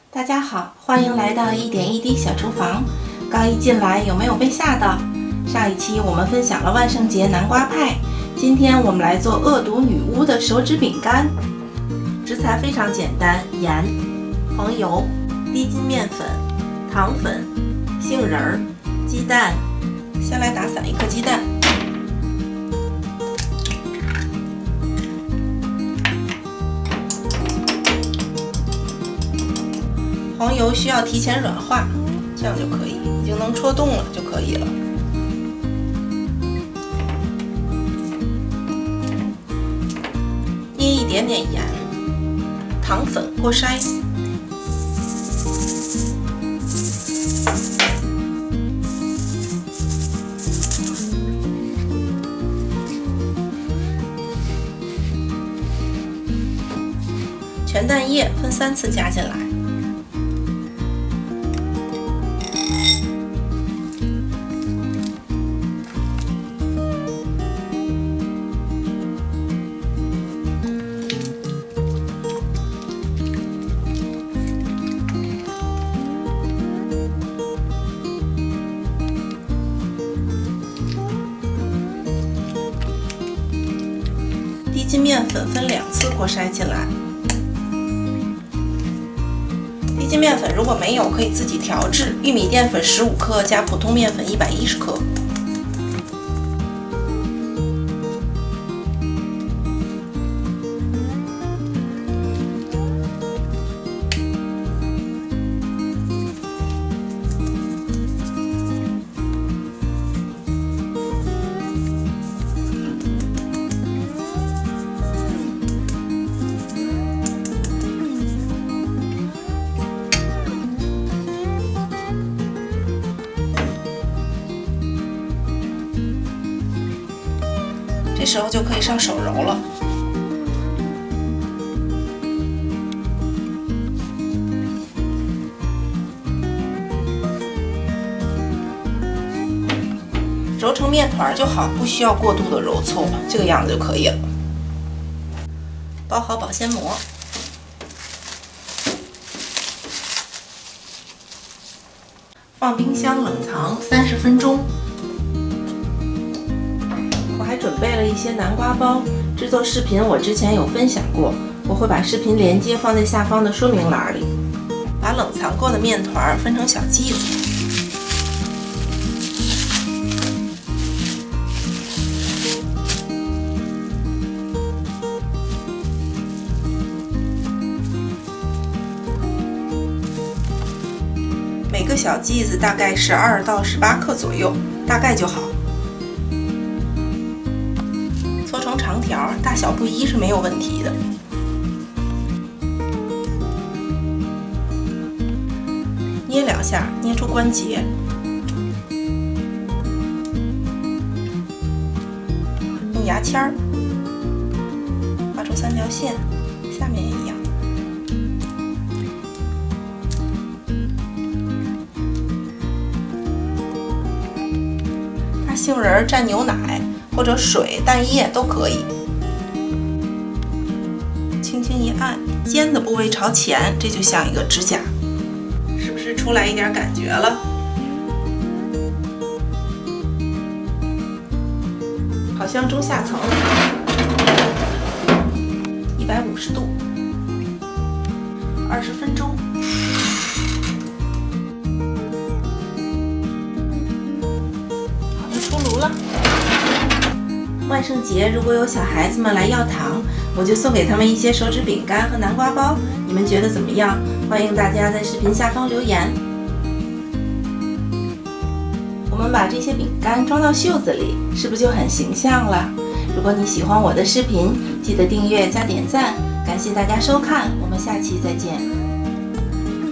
大家好，欢迎来到一点一滴小厨房。刚一进来有没有被吓到？上一期我们分享了万圣节南瓜派，今天我们来做恶毒女巫的手指饼干。食材非常简单，盐、黄油、低筋面粉、糖粉、杏仁儿、鸡蛋。先来打散一颗鸡蛋。黄油需要提前软化，这样就可以，已经能戳洞了就可以了。捏一点点盐，糖粉过筛，全蛋液分3次加进来。低筋面粉分2次过筛进来。低筋面粉如果没有，可以自己调制。玉米淀粉15克加普通面粉110克。这时候就可以上手揉了。揉成面团就好，不需要过度的揉搓，这个样子就可以了。包好保鲜膜，放冰箱冷藏30分钟。还准备了一些南瓜包，制作视频我之前有分享过，我会把视频连接放在下方的说明栏里。把冷藏过的面团分成小剂子，每个小剂子大概12到18克左右，大概就好。搓成长条，大小不一是没有问题的。捏2下，捏出关节。用牙签儿画出3条线，下面也一样。把杏仁蘸牛奶或者水、蛋液都可以，轻轻一按，尖的部位朝前，这就像一个指甲，是不是出来一点感觉了？好像中下层，150度，20分钟。好的，出炉了。万圣节如果有小孩子们来要糖，我就送给他们一些手指饼干和南瓜包，你们觉得怎么样？欢迎大家在视频下方留言。我们把这些饼干装到袖子里，是不是就很形象了？如果你喜欢我的视频，记得订阅加点赞，感谢大家收看，我们下期再见。